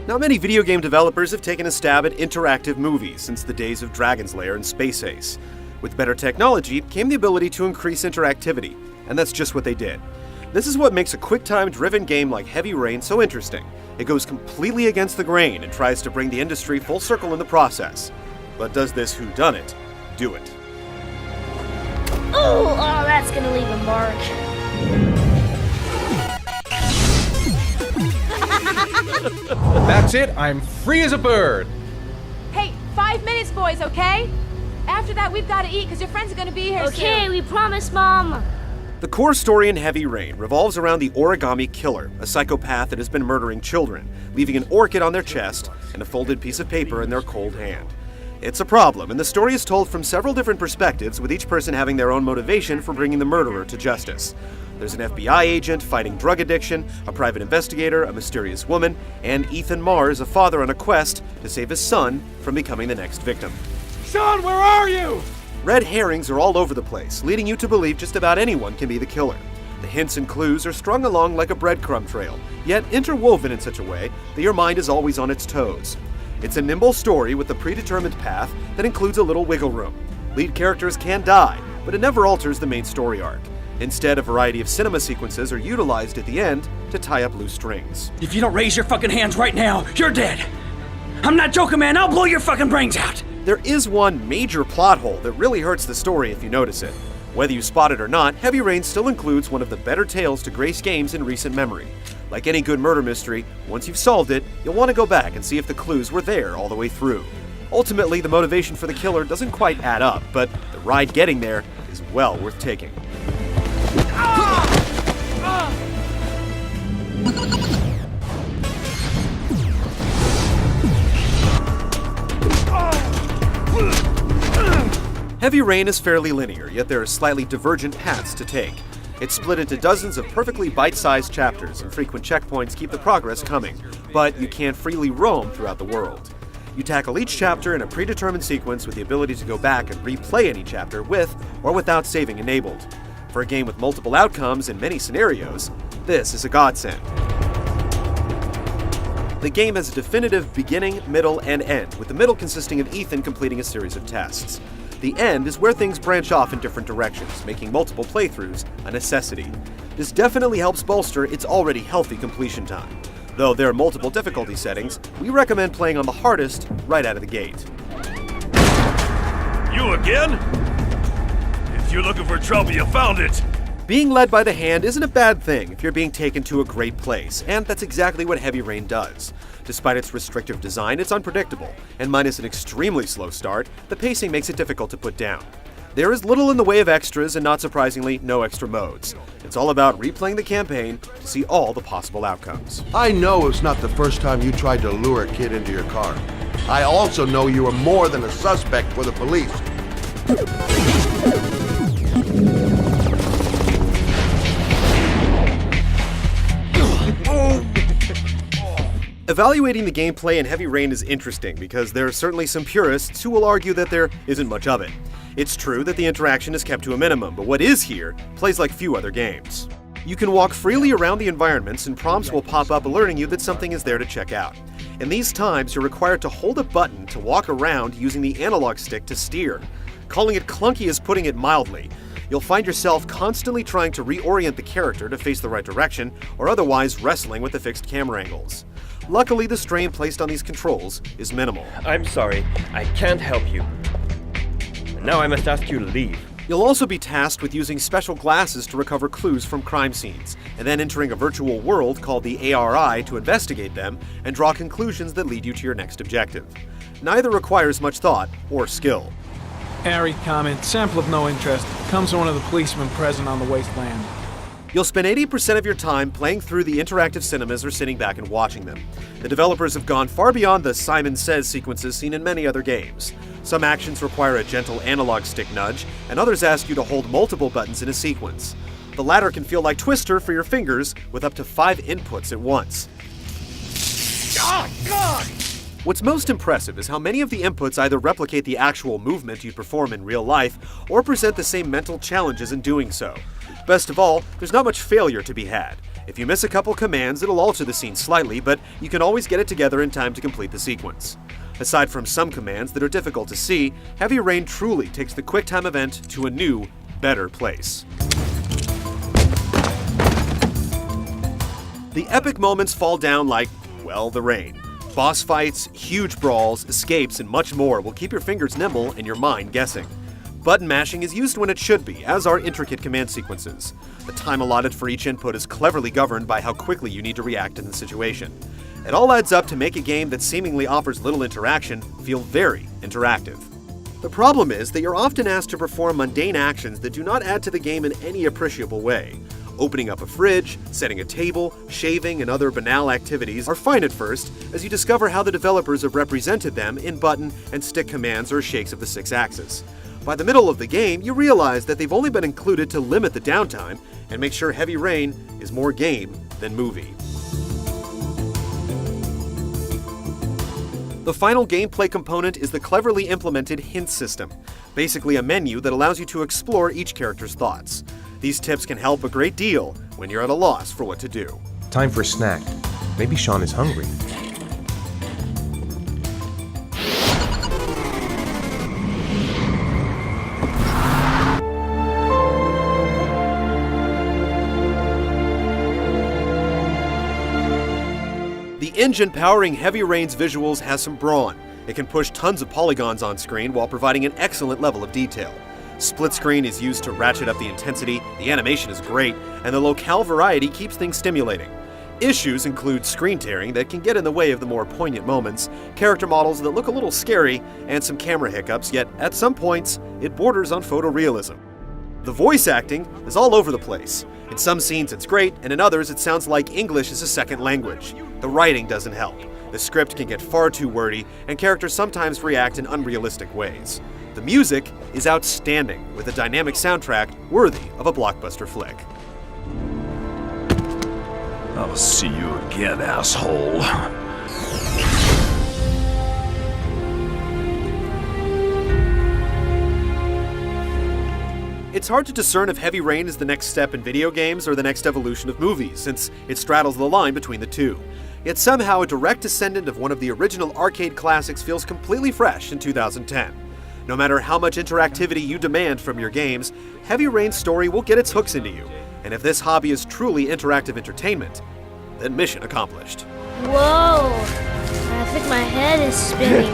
Not many video game developers have taken a stab at interactive movies since the days of Dragon's Lair and Space Ace. With better technology came the ability to increase interactivity, and that's just what they did. This is what makes a quick-time-driven game like Heavy Rain so interesting. It goes completely against the grain and tries to bring the industry full circle in the process. But does this whodunit do it? Oh, that's gonna leave a mark. That's it, I'm free as a bird. Hey, 5 minutes, boys, okay? After that, we've got to eat because your friends are going to be here soon. Okay, we promise, Mom. The core story in Heavy Rain revolves around the Origami Killer, a psychopath that has been murdering children, leaving an orchid on their chest and a folded piece of paper in their cold hand. It's a problem, and the story is told from several different perspectives, with each person having their own motivation for bringing the murderer to justice. There's an FBI agent fighting drug addiction, a private investigator, a mysterious woman, and Ethan Mars, a father on a quest to save his son from becoming the next victim. Son, where are you? Red herrings are all over the place, leading you to believe just about anyone can be the killer. The hints and clues are strung along like a breadcrumb trail, yet interwoven in such a way that your mind is always on its toes. It's a nimble story with a predetermined path that includes a little wiggle room. Lead characters can die, but it never alters the main story arc. Instead, a variety of cinema sequences are utilized at the end to tie up loose strings. If you don't raise your fucking hands right now, you're dead. I'm not joking, man. I'll blow your fucking brains out. There is one major plot hole that really hurts the story if you notice it. Whether you spot it or not, Heavy Rain still includes one of the better tales to grace games in recent memory. Like any good murder mystery, once you've solved it, you'll want to go back and see if the clues were there all the way through. Ultimately, the motivation for the killer doesn't quite add up, but the ride getting there is well worth taking. Heavy Rain is fairly linear, yet there are slightly divergent paths to take. It's split into dozens of perfectly bite-sized chapters, and frequent checkpoints keep the progress coming, but you can't freely roam throughout the world. You tackle each chapter in a predetermined sequence with the ability to go back and replay any chapter with or without saving enabled. For a game with multiple outcomes in many scenarios, this is a godsend. The game has a definitive beginning, middle, and end, with the middle consisting of Ethan completing a series of tests. The end is where things branch off in different directions, making multiple playthroughs a necessity. This definitely helps bolster its already healthy completion time. Though there are multiple difficulty settings, we recommend playing on the hardest right out of the gate. You again? If you're looking for trouble, you found it! Being led by the hand isn't a bad thing if you're being taken to a great place, and that's exactly what Heavy Rain does. Despite its restrictive design, it's unpredictable, and minus an extremely slow start, the pacing makes it difficult to put down. There is little in the way of extras, and not surprisingly, no extra modes. It's all about replaying the campaign to see all the possible outcomes. I know it's not the first time you tried to lure a kid into your car. I also know you are more than a suspect for the police. Evaluating the gameplay in Heavy Rain is interesting because there are certainly some purists who will argue that there isn't much of it. It's true that the interaction is kept to a minimum, but what is here plays like few other games. You can walk freely around the environments and prompts will pop up alerting you that something is there to check out. In these times, you're required to hold a button to walk around using the analog stick to steer. Calling it clunky is putting it mildly. You'll find yourself constantly trying to reorient the character to face the right direction, or otherwise wrestling with the fixed camera angles. Luckily, the strain placed on these controls is minimal. I'm sorry, I can't help you. Now I must ask you to leave. You'll also be tasked with using special glasses to recover clues from crime scenes, and then entering a virtual world called the ARI to investigate them and draw conclusions that lead you to your next objective. Neither requires much thought or skill. Harry comment, sample of no interest, comes from one of the policemen present on the wasteland. You'll spend 80% of your time playing through the interactive cinemas or sitting back and watching them. The developers have gone far beyond the Simon Says sequences seen in many other games. Some actions require a gentle analog stick nudge, and others ask you to hold multiple buttons in a sequence. The latter can feel like Twister for your fingers, with up to 5 inputs at once. What's most impressive is how many of the inputs either replicate the actual movement you'd perform in real life, or present the same mental challenges in doing so. Best of all, there's not much failure to be had. If you miss a couple commands, it'll alter the scene slightly, but you can always get it together in time to complete the sequence. Aside from some commands that are difficult to see, Heavy Rain truly takes the QuickTime event to a new, better place. The epic moments fall down like, well, the rain. Boss fights, huge brawls, escapes, and much more will keep your fingers nimble and your mind guessing. Button mashing is used when it should be, as are intricate command sequences. The time allotted for each input is cleverly governed by how quickly you need to react in the situation. It all adds up to make a game that seemingly offers little interaction feel very interactive. The problem is that you're often asked to perform mundane actions that do not add to the game in any appreciable way. Opening up a fridge, setting a table, shaving, and other banal activities are fine at first, as you discover how the developers have represented them in button and stick commands or shakes of the 6-axis. By the middle of the game, you realize that they've only been included to limit the downtime and make sure Heavy Rain is more game than movie. The final gameplay component is the cleverly implemented hint system, basically a menu that allows you to explore each character's thoughts. These tips can help a great deal when you're at a loss for what to do. Time for a snack. Maybe Sean is hungry. The engine powering Heavy Rain's visuals has some brawn. It can push tons of polygons on screen while providing an excellent level of detail. Split screen is used to ratchet up the intensity, the animation is great, and the locale variety keeps things stimulating. Issues include screen tearing that can get in the way of the more poignant moments, character models that look a little scary, and some camera hiccups, yet at some points, it borders on photorealism. The voice acting is all over the place. In some scenes it's great, and in others it sounds like English is a second language. The writing doesn't help. The script can get far too wordy, and characters sometimes react in unrealistic ways. The music is outstanding, with a dynamic soundtrack worthy of a blockbuster flick. I'll see you again, asshole. It's hard to discern if Heavy Rain is the next step in video games or the next evolution of movies, since it straddles the line between the two. Yet somehow a direct descendant of one of the original arcade classics feels completely fresh in 2010. No matter how much interactivity you demand from your games, Heavy Rain's story will get its hooks into you, and if this hobby is truly interactive entertainment, then mission accomplished. Whoa! I think my head is spinning.